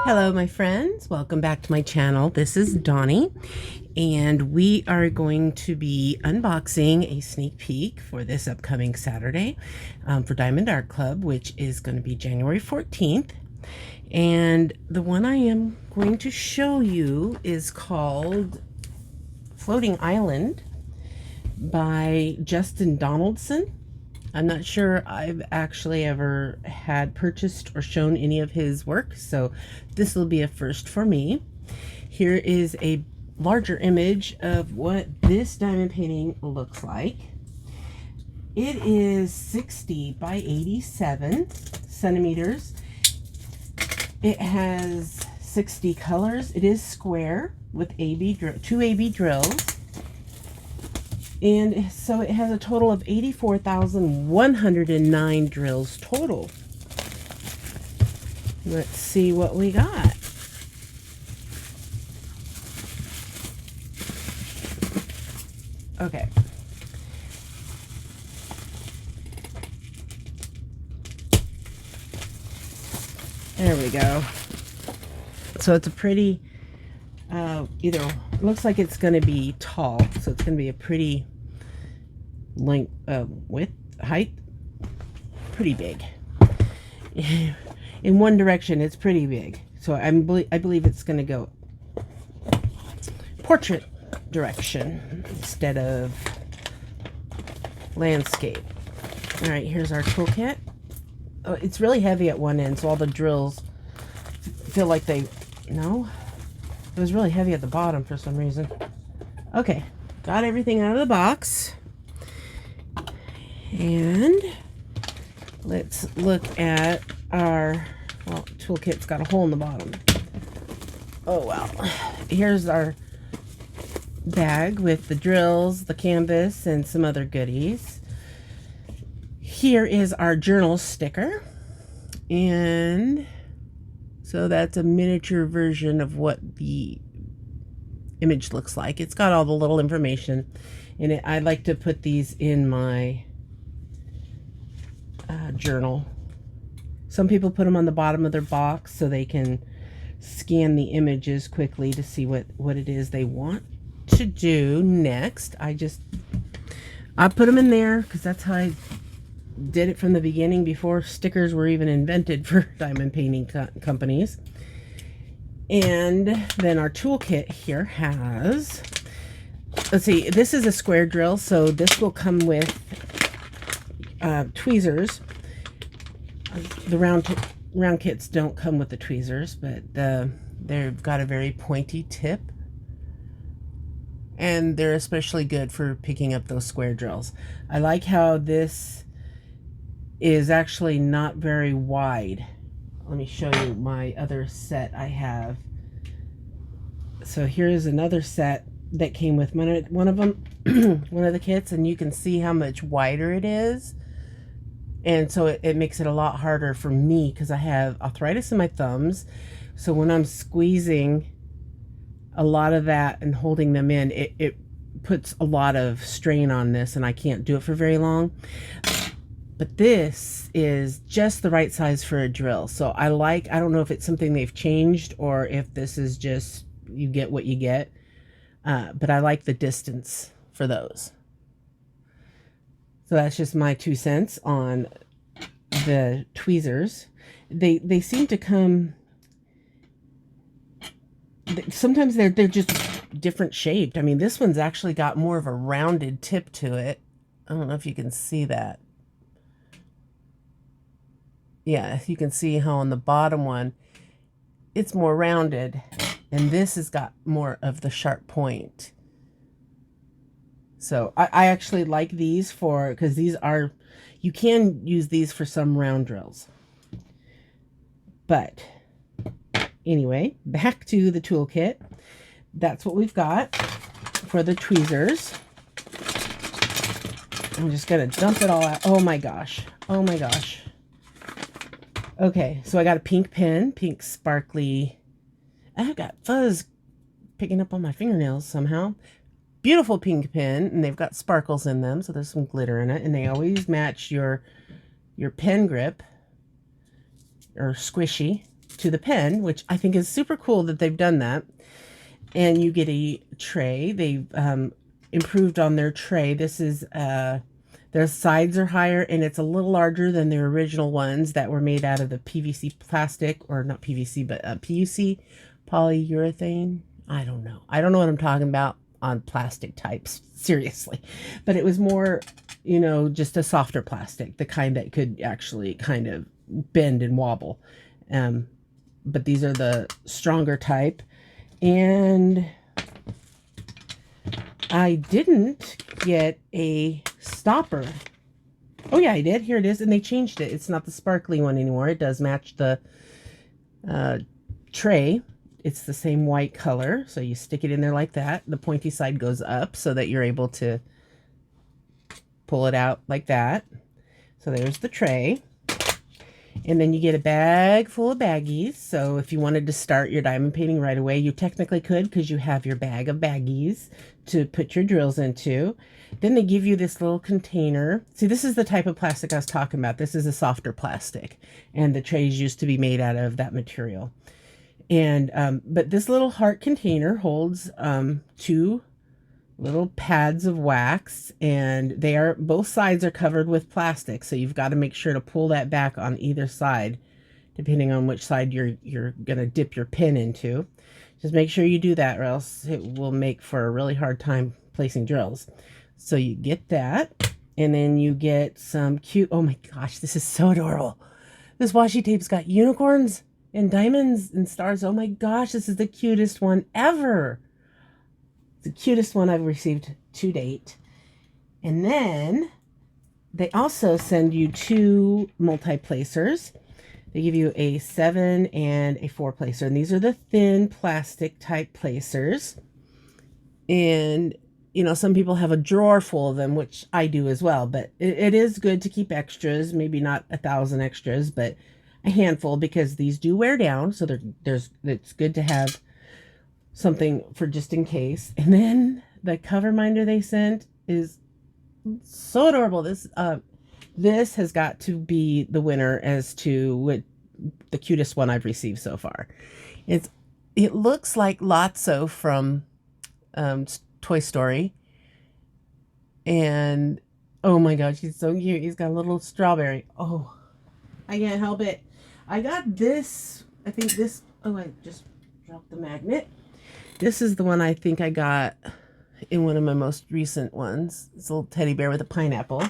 Hello my friends, welcome back to my channel. This is Donnie and we are going to be unboxing a sneak peek for this upcoming Saturday for Diamond Art Club, which is going to be January 14th. And the one I am going to show you is called Floating Island by Justin Donaldson. I'm not sure I've actually ever had purchased or shown any of his work, so this will be a first for me. Here is a larger image of what this diamond painting looks like. It is 60 by 87 centimeters. It has 60 colors. It is square with two AB drills. And so it has a total of 84,109 drills total. Let's see what we got. Okay. There we go. So it's a pretty, it looks like it's going to be tall, so it's going to be a pretty length, width, height, pretty big. In one direction, it's pretty big. So I believe it's going to go portrait direction instead of landscape. All right, here's our toolkit. Oh, it's really heavy at one end, so all the drills feel like they, no, it was really heavy at the bottom for some reason. Okay, got everything out of the box. And let's look at our, well, toolkit's got a hole in the bottom. Oh, well. Here's our bag with the drills, the canvas, and some other goodies. Here is our journal sticker. And so that's a miniature version of what the image looks like. It's got all the little information in it. I like to put these in my journal. Some people put them on the bottom of their box so they can scan the images quickly to see what it is they want to do next. I put them in there because that's how I did it from the beginning, before stickers were even invented for diamond painting companies. And then our toolkit here has, let's see, this is a square drill, so this will come with tweezers. The round kits don't come with the tweezers, but they've got a very pointy tip, and they're especially good for picking up those square drills. I like how this is actually not very wide. Let me show you my other set I have. So here's another set that came with one of them, one of the kits, and you can see how much wider it is. And so it makes it a lot harder for me because I have arthritis in my thumbs. So when I'm squeezing a lot of that and holding them in, it puts a lot of strain on this, and I can't do it for very long. But this is just the right size for a drill. So I don't know if it's something they've changed or if this is just, you get what you get. But I like the distance for those. So that's just my 2 cents on the tweezers. They seem to come, sometimes they're just different shaped. I mean, this one's actually got more of a rounded tip to it. I don't know if you can see that. Yeah, you can see how on the bottom one, it's more rounded, and this has got more of the sharp point. So I actually like these because these are, you can use these for some round drills. But anyway, back to the toolkit. That's what we've got for the tweezers. I'm just going to dump it all out. Oh my gosh. Oh my gosh. Okay, so I got a pink pen, pink sparkly. I've got fuzz picking up on my fingernails somehow. Beautiful pink pen, and they've got sparkles in them, so there's some glitter in it, and they always match your pen grip, or squishy. to the pen, which I think is super cool that they've done that. And you get a tray. They've improved on their tray. This is their sides are higher, and it's a little larger than their original ones that were made out of the PVC plastic, or not PVC, but PUC, polyurethane. I don't know what I'm talking about on plastic types, seriously. But it was more, you know, just a softer plastic, the kind that could actually kind of bend and wobble. But these are the stronger type. And I didn't get a stopper. Oh yeah, I did. Here it is. And they changed it. It's not the sparkly one anymore. It does match the tray. It's the same white color. So you stick it in there like that. The pointy side goes up so that you're able to pull it out like that. So there's the tray. And then you get a bag full of baggies. So if you wanted to start your diamond painting right away, you technically could, because you have your bag of baggies to put your drills into. Then they give you this little container. See, this is the type of plastic I was talking about. This is a softer plastic, and the trays used to be made out of that material. And but this little heart container holds 2 little pads of wax, and they are, both sides are covered with plastic, so you've got to make sure to pull that back on either side depending on which side you're gonna dip your pin into. Just make sure you do that, or else it will make for a really hard time placing drills. So you get that, and then you get some cute, oh my gosh, this is so adorable. This washi tape's got unicorns and diamonds and stars. Oh my gosh, this is the cutest one ever. The cutest one I've received to date. And then they also send you 2 multi-placers. They give you a 7 and a 4 placer, and these are the thin plastic type placers. And you know, some people have a drawer full of them, which I do as well, but it is good to keep extras, maybe not 1,000 extras, but a handful, because these do wear down. So it's good to have something for just in case. And then the cover minder they sent is so adorable. This has got to be the winner as to what the cutest one I've received so far. It looks like Lotso from Toy Story, and oh my gosh, he's so cute. He's got a little strawberry. Oh, I can't help it. I got this, I think this, oh, I just dropped the magnet. This is the one I think I got in one of my most recent ones. It's a little teddy bear with a pineapple.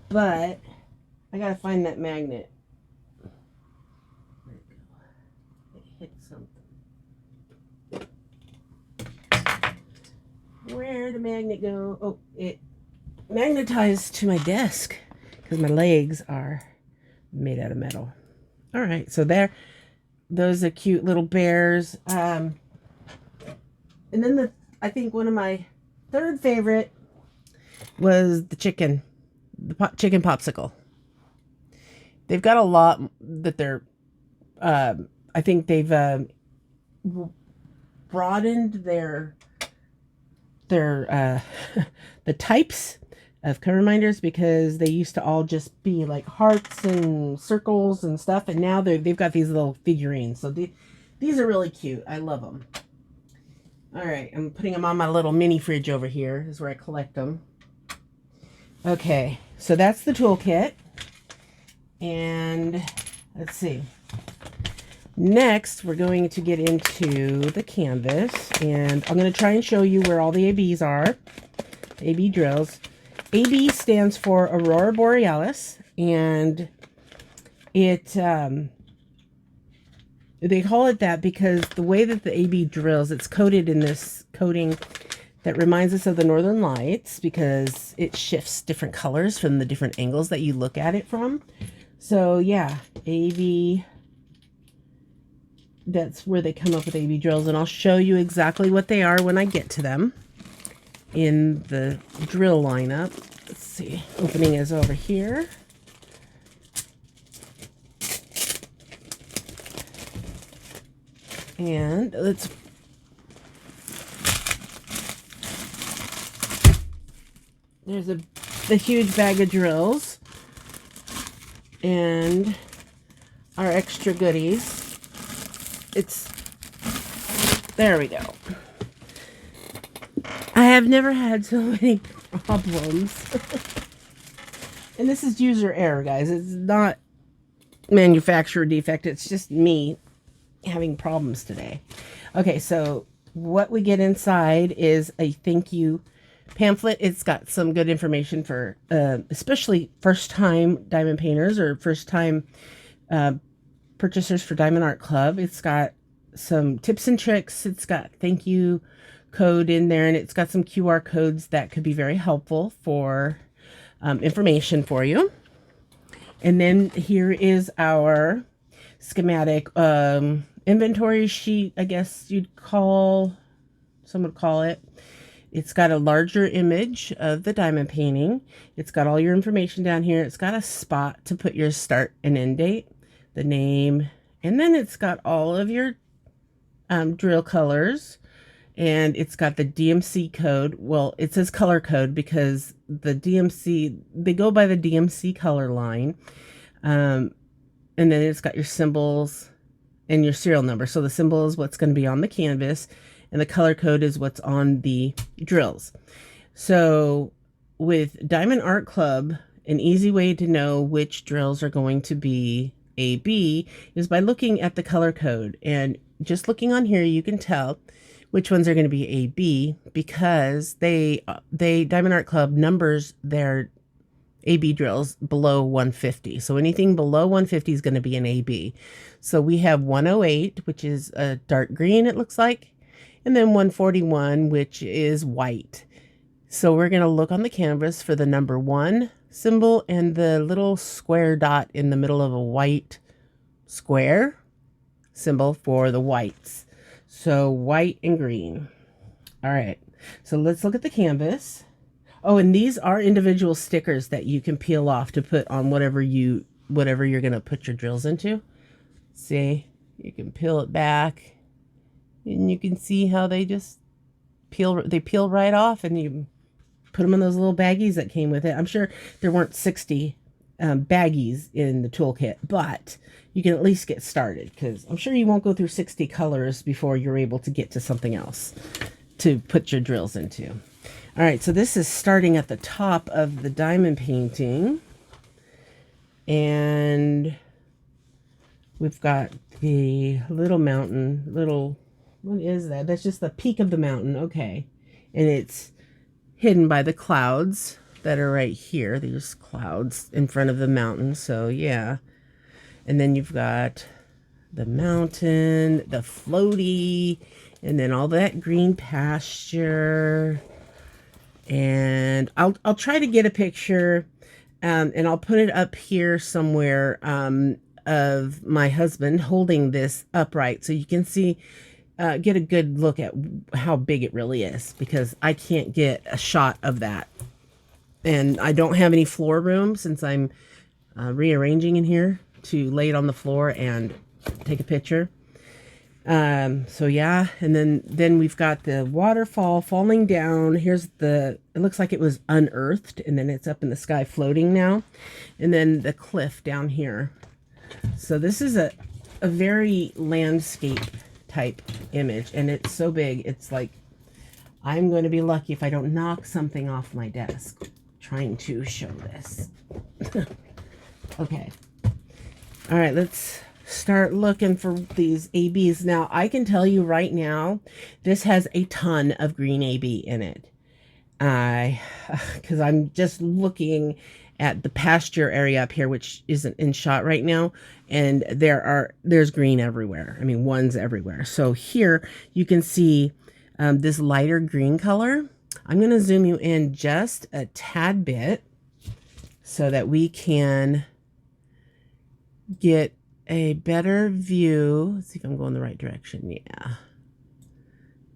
But I gotta find that magnet. Where'd it go? It hit something. Where'd the magnet go? Oh, it magnetized to my desk because my legs are made out of metal. All right, so those are cute little bears. And then I think one of my third favorite was the chicken popsicle. They've got a lot that they're, I think they've broadened their the types of cover minders, because they used to all just be like hearts and circles and stuff, and now they've got these little figurines. So these are really cute. I love them. All right, I'm putting them on my little mini fridge over here. This is where I collect them. Okay, so that's the toolkit. And let's see. Next, we're going to get into the canvas, and I'm going to try and show you where all the ABs are. AB drills. AB stands for Aurora Borealis, and it they call it that because the way that the AB drills, it's coated in this coating that reminds us of the Northern Lights, because it shifts different colors from the different angles that you look at it from. So yeah, AB, that's where they come up with AB drills, and I'll show you exactly what they are when I get to them in the drill lineup. Let's see, opening is over here. And there's the huge bag of drills and our extra goodies. there we go. I have never had so many problems. And this is user error, guys. It's not manufacturer defect. It's just me having problems today. Okay, so what we get inside is a thank you pamphlet. It's got some good information for especially first-time diamond painters or first-time purchasers for Diamond Art Club. It's got some tips and tricks. It's got thank you code in there, and it's got some QR codes that could be very helpful for information for you. And then here is our schematic inventory sheet, I guess some would call it. It's got a larger image of the diamond painting. It's got all your information down here. It's got a spot to put your start and end date, the name, and then it's got all of your drill colors, and it's got the DMC code. Well, it says color code because the DMC, they go by the DMC color line. And then it's got your symbols and your serial number. So the symbol is what's going to be on the canvas, and the color code is what's on the drills. So with Diamond Art Club, an easy way to know which drills are going to be AB is by looking at the color code. And just looking on here, you can tell which ones are going to be AB because Diamond Art Club numbers their AB drills below 150. So anything below 150 is going to be an AB. So we have 108, which is a dark green, it looks like, and then 141, which is white. So we're going to look on the canvas for the number 1 symbol and the little square dot in the middle of a white square symbol for the whites. So white and green. All right, so let's look at the canvas. Oh, and these are individual stickers that you can peel off to put on whatever you're going to put your drills into. See, you can peel it back and you can see how they just peel right off, and you put them in those little baggies that came with it. I'm sure there weren't 60 baggies in the toolkit, but you can at least get started because I'm sure you won't go through 60 colors before you're able to get to something else to put your drills into. All right, so this is starting at the top of the diamond painting, and we've got the little mountain, what is that? That's just the peak of the mountain, okay. And it's hidden by the clouds that are right here. There's clouds in front of the mountain, so yeah. And then you've got the mountain, the floaty, and then all that green pasture. And I'll try to get a picture, and I'll put it up here somewhere of my husband holding this upright so you can see, get a good look at how big it really is, because I can't get a shot of that. And I don't have any floor room since I'm rearranging in here to lay it on the floor and take a picture. So yeah, and then we've got the waterfall falling down. Here's it looks like it was unearthed, and then it's up in the sky floating now. And then the cliff down here. So this is a very landscape type image, and it's so big. It's like, I'm going to be lucky if I don't knock something off my desk trying to show this. Okay. All right, let's start looking for these ABs. Now, I can tell you right now, this has a ton of green AB in it. Because I'm just looking at the pasture area up here, which isn't in shot right now, and there's green everywhere. I mean, ones everywhere. So here you can see this lighter green color. I'm going to zoom you in just a tad bit so that we can get a better view. Let's see if I'm going the right direction. Yeah.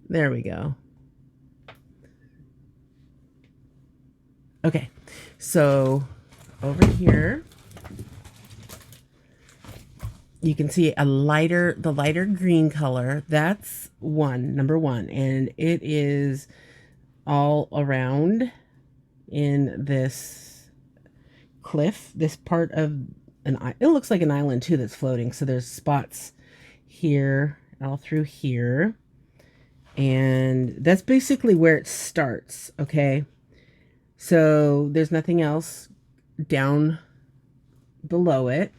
There we go. Okay. So over here, you can see the lighter green color. That's number one. And it is all around in this cliff, this part of it looks like an island too that's floating. So there's spots here all through here. And that's basically where it starts, okay? So there's nothing else down below it.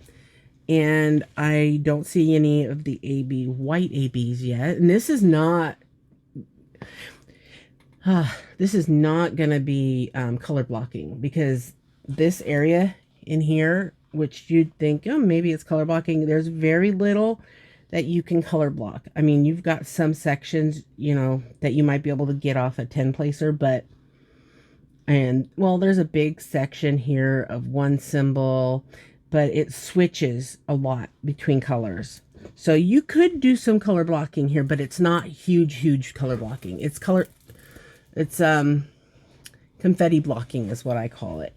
And I don't see any of the AB, white ABs yet. And this is not going to be color blocking, because this area in here, which you'd think, oh, maybe it's color blocking, there's very little that you can color block. I mean, you've got some sections, you know, that you might be able to get off a 10 placer, but, and well, there's a big section here of one symbol, but it switches a lot between colors. So you could do some color blocking here, but it's not huge color blocking. It's confetti blocking is what I call it.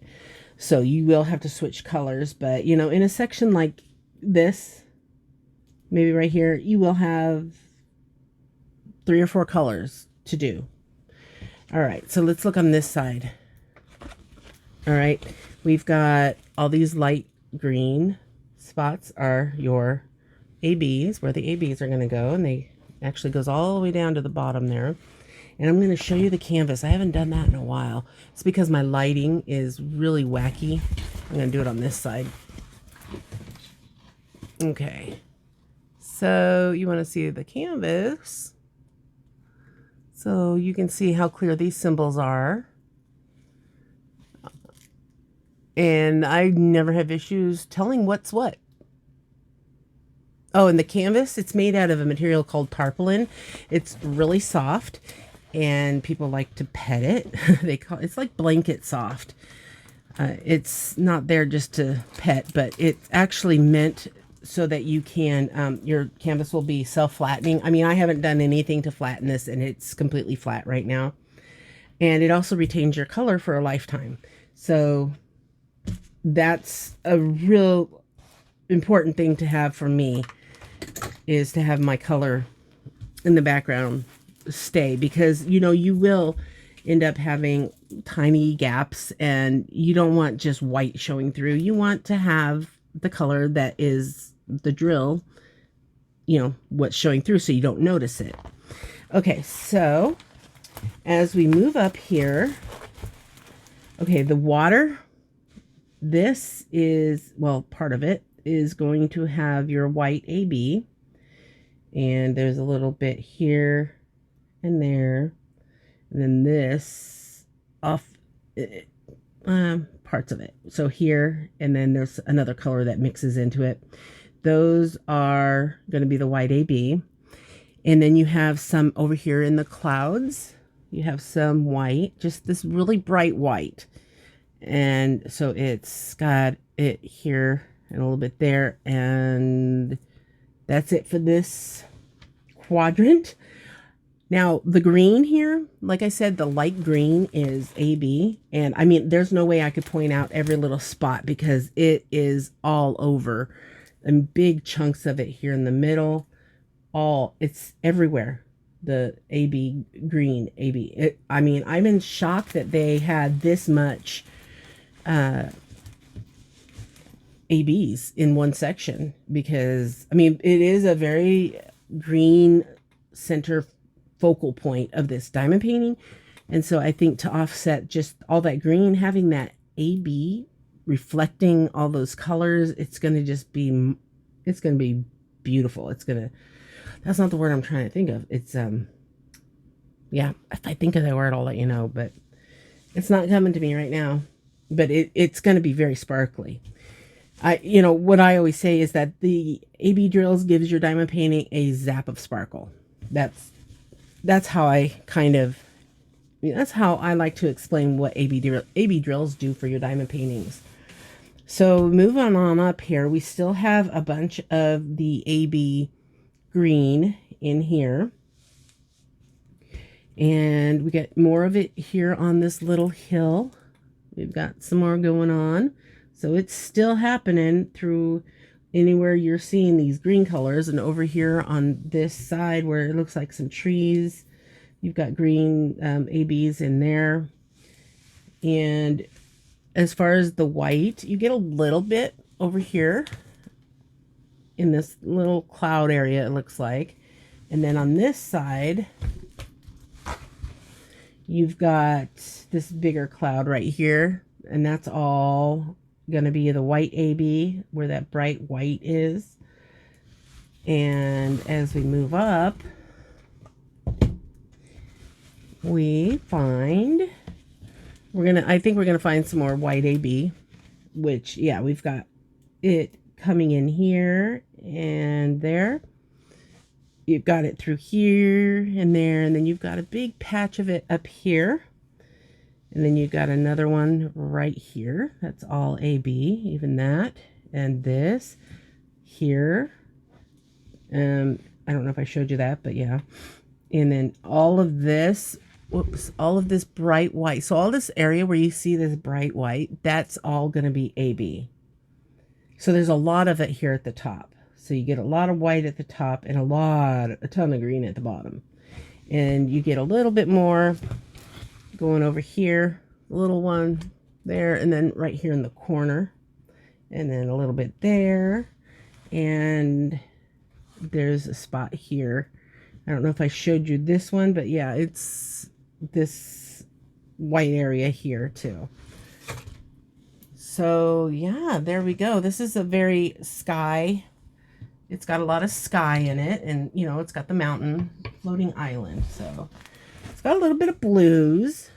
So you will have to switch colors, but you know, in a section like this, maybe right here, you will have 3 or 4 colors to do. All right, so let's look on this side. All right, we've got all these light green spots are your ABs, where the ABs are going to go, and they actually goes all the way down to the bottom there. And I'm going to show you the canvas. I haven't done that in a while. It's because my lighting is really wacky. I'm going to do it on this side. Okay. So you want to see the canvas. So you can see how clear these symbols are. And I never have issues telling what's what. Oh, and the canvas, it's made out of a material called tarpaulin. It's really soft, and people like to pet it. It's like blanket soft. It's not there just to pet, but it's actually meant so that you can, your canvas will be self-flattening. I mean, I haven't done anything to flatten this, and it's completely flat right now. And it also retains your color for a lifetime. So that's a real important thing to have for me, is to have my color in the background stay, because you know, you will end up having tiny gaps, and you don't want just white showing through. You want to have the color that is the drill, you know, what's showing through, so you don't notice it. Okay, so as we move up here, okay, the water, this is, well, part of it is going to have your white AB, and there's a little bit here and there, and then this off parts of it. So here, and then there's another color that mixes into it. Those are going to be the white AB. And then you have some over here in the clouds. You have some white, just this really bright white. And so it's got it here and a little bit there. And that's it for this quadrant. Now, the green here, like I said, the light green is AB. And I mean, there's no way I could point out every little spot, because it is all over. And big chunks of it here in the middle. It's everywhere. The AB, green AB. I mean, I'm in shock that they had this much ABs in one section, because, I mean, it is a very green center focal point of this diamond painting. And so I think to offset just all that green, having that AB reflecting all those colors, it's going to just be, it's going to be beautiful. It's going to, that's not the word I'm trying to think of. It's, yeah, if I think of that word, I'll let you know, but it's not coming to me right now. But it's going to be very sparkly. You know, what I always say is that the AB drills gives your diamond painting a zap of sparkle. That's how I kind of, that's how I like to explain what AB drills do for your diamond paintings. So moving on up here, we still have a bunch of the AB green in here. And we get more of it here on this little hill. We've got some more going on. So it's still happening through anywhere you're seeing these green colors. And over here on this side where it looks like some trees, you've got green ABs in there. And as far as the white, you get a little bit over here in this little cloud area, it looks like. And then on this side, you've got this bigger cloud right here, and that's all going to be the white AB, where that bright white is. And as we move up, we find I think we're gonna find some more white AB, which, yeah, we've got it coming in here and there. You've got it through here and there, and then you've got a big patch of it up here. And then you've got another one right here. That's all AB, even that. And this here. I don't know if I showed you that, but yeah. And then all of this, whoops, all of this bright white. So all this area where you see this bright white, that's all going to be AB. So there's a lot of it here at the top. So you get a lot of white at the top and a ton of green at the bottom. And you get a little bit more going over here, a little one there, and then right here in the corner, and then a little bit there, and there's a spot here. I don't know if I showed you this one, but yeah, it's this white area here too. So yeah, there we go. This is a very sky. It's got a lot of sky in it, and you know, it's got the mountain floating island. So it's got a little bit of blues.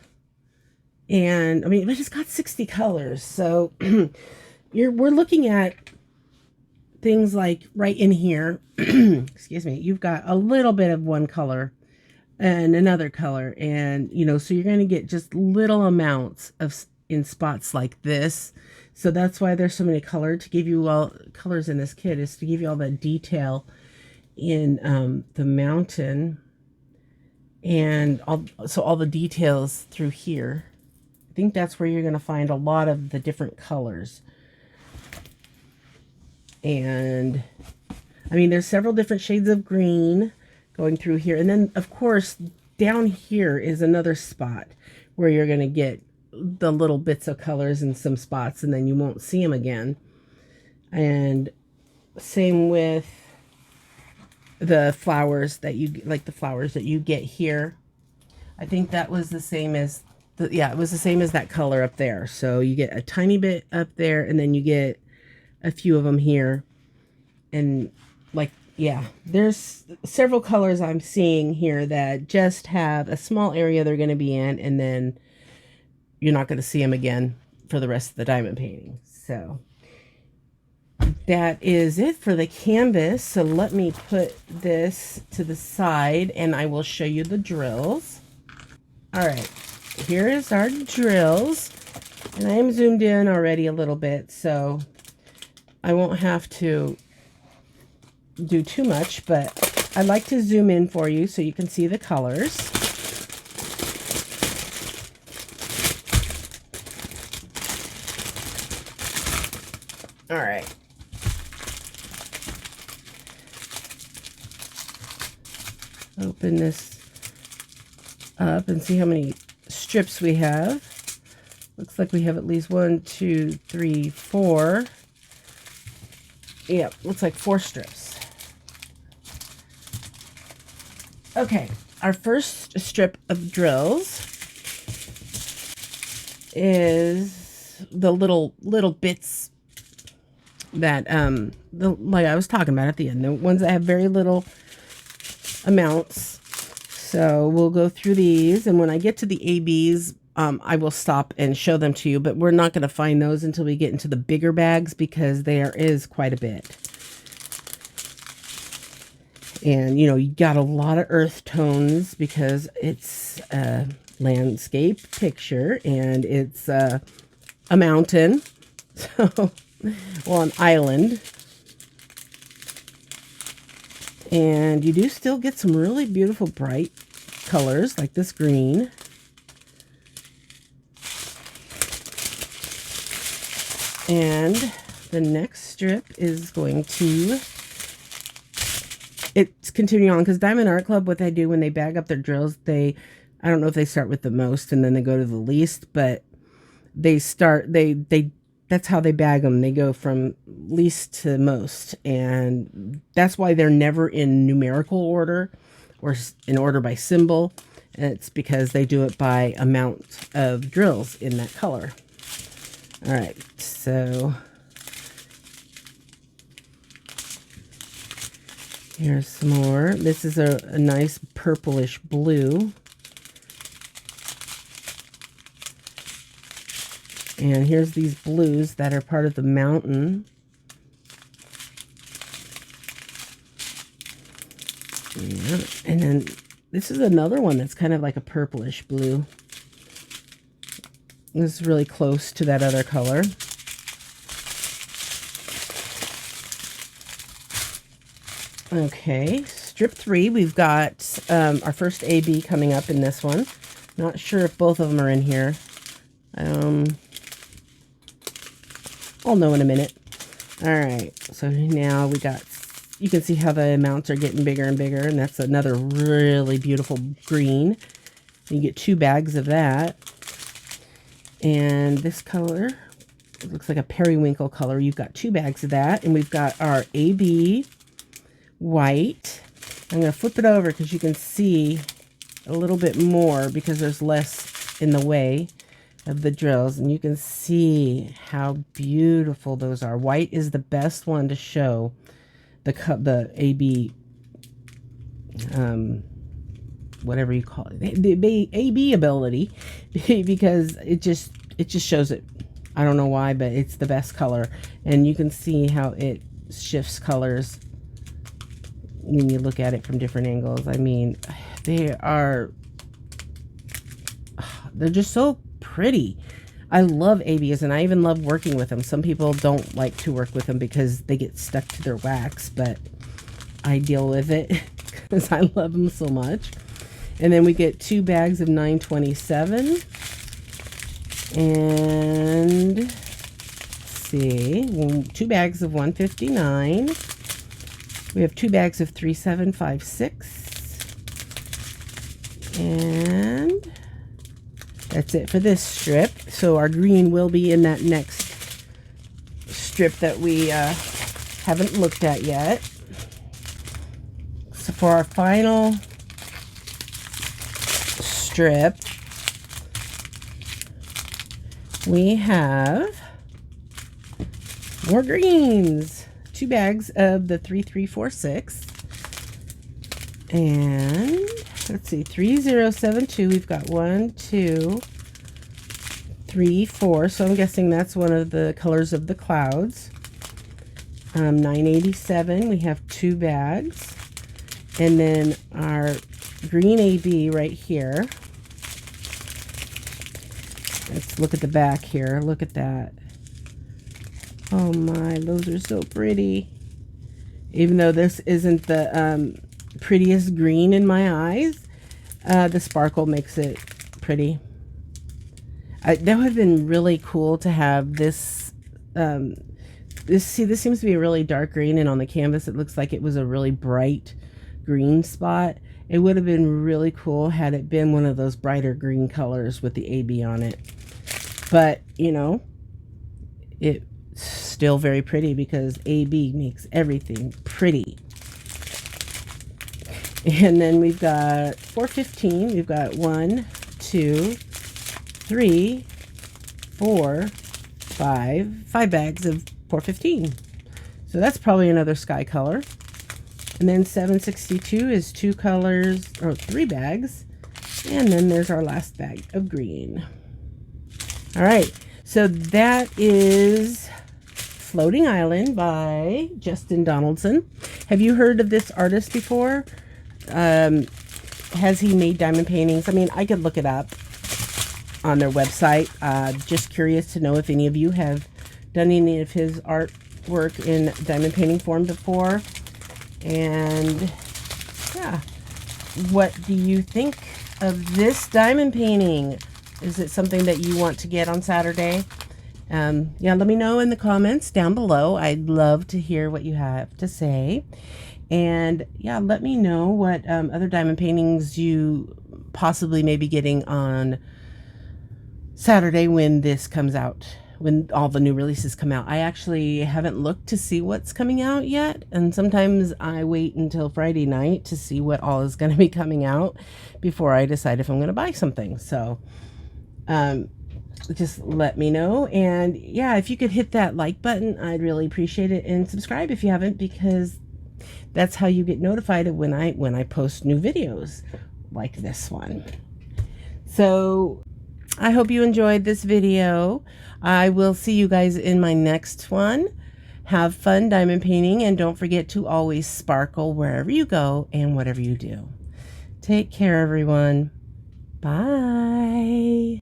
And I mean, but it's got 60 colors. So we're looking at things like right in here, excuse me, you've got a little bit of one color and another color. And, you know, so you're going to get just little amounts in spots like this. So that's why there's so many colors, to give you all colors in this kit, is to give you all that detail in the mountain and all the details through here. I think that's where you're going to find a lot of the different colors. And I mean, there's several different shades of green going through here. And then of course, down here is another spot where you're going to get the little bits of colors in some spots, and then you won't see them again. And same with the flowers that you like, the flowers that you get here. I think that was the same as it was the same as that color up there. So you get a tiny bit up there, and then you get a few of them here. And like, yeah, there's several colors I'm seeing here that just have a small area they're going to be in, and then you're not going to see them again for the rest of the diamond painting. So that is it for the canvas. So let me put this to the side and I will show you the drills. All right, here is our drills, and I am zoomed in already a little bit, so I won't have to do too much, but I like to zoom in for you so you can see the colors. All right. Open this up and see how many strips we have. Looks like we have at least 1, 2, 3, 4. Yep, looks like 4 strips. Okay, our first strip of drills is the little bits that like I was talking about at the end, the ones that have very little amounts. So we'll go through these, and when I get to the ABs, I will stop and show them to you, but we're not going to find those until we get into the bigger bags, because there is quite a bit. And, you know, you got a lot of earth tones because it's a landscape picture, and it's a mountain, so, well, an island. And you do still get some really beautiful bright colors like this green. And the next strip is going to, it's continuing on, because Diamond Art Club, what they do when they bag up their drills, I don't know if they start with the most and then they go to the least, but they that's how they bag them. They go from least to most, and that's why they're never in numerical order or in order by symbol. It's because they do it by amount of drills in that color. All right, so here's some more. This is a nice purplish blue. And here's these blues that are part of the mountain. Yeah. And then this is another one that's kind of like a purplish blue. This is really close to that other color. Okay, strip 3, we've got our first AB coming up in this one. Not sure if both of them are in here. I'll know in a minute. All right, so now we got, you can see how the amounts are getting bigger and bigger, and that's another really beautiful green. You get 2 bags of that. And this color, it looks like a periwinkle color. You've got 2 bags of that, and we've got our AB white. I'm going to flip it over because you can see a little bit more because there's less in the way of the drills, and you can see how beautiful those are. White is the best one to show the AB, whatever you call it, the AB ability, because it just shows it. I don't know why, but it's the best color, and you can see how it shifts colors when you look at it from different angles. I mean, they're just so pretty. I love ABs, and I even love working with them. Some people don't like to work with them because they get stuck to their wax, but I deal with it because I love them so much. And then we get 2 bags of 927, and let's see, 2 bags of 159. We have 2 bags of 3756, and that's it for this strip. So our green will be in that next strip that we haven't looked at yet. So for our final strip, we have more greens. 2 bags of the 3346. And let's see, 3072. We've got 1, 2, 3, 4. So I'm guessing that's one of the colors of the clouds. 987. We have 2 bags. And then our green AB right here. Let's look at the back here. Look at that. Oh my, those are so pretty. Even though this isn't the prettiest green in my eyes, the sparkle makes it pretty. That would have been really cool to have this. This seems to be a really dark green, and on the canvas it looks like it was a really bright green spot. It would have been really cool had it been one of those brighter green colors with the AB on it. But, you know, it's still very pretty because AB makes everything pretty. And then we've got 415. We've got 1, 2, 3, 4, 5 bags of 415. So that's probably another sky color. And then 762 is 2 colors, or 3 bags. And then there's our last bag of green. All right, so that is Floating Island by Justin Donaldson. Have you heard of this artist before? Has he made diamond paintings? I mean, I could look it up on their website. Just curious to know if any of you have done any of his artwork in diamond painting form before. And yeah, what do you think of this diamond painting? Is it something that you want to get on Saturday? Yeah, let me know in the comments down below. I'd love to hear what you have to say. And yeah, let me know what other diamond paintings you possibly may be getting on Saturday when this comes out. when all the new releases come out. I actually haven't looked to see what's coming out yet, and sometimes I wait until Friday night to see what all is going to be coming out before I decide if I'm going to buy something. So just let me know. And yeah, if you could hit that like button, I'd really appreciate it, and subscribe if you haven't, because that's how you get notified of when I post new videos like this one. So I hope you enjoyed this video. I will see you guys in my next one. Have fun diamond painting, and don't forget to always sparkle wherever you go and whatever you do. Take care, everyone. Bye.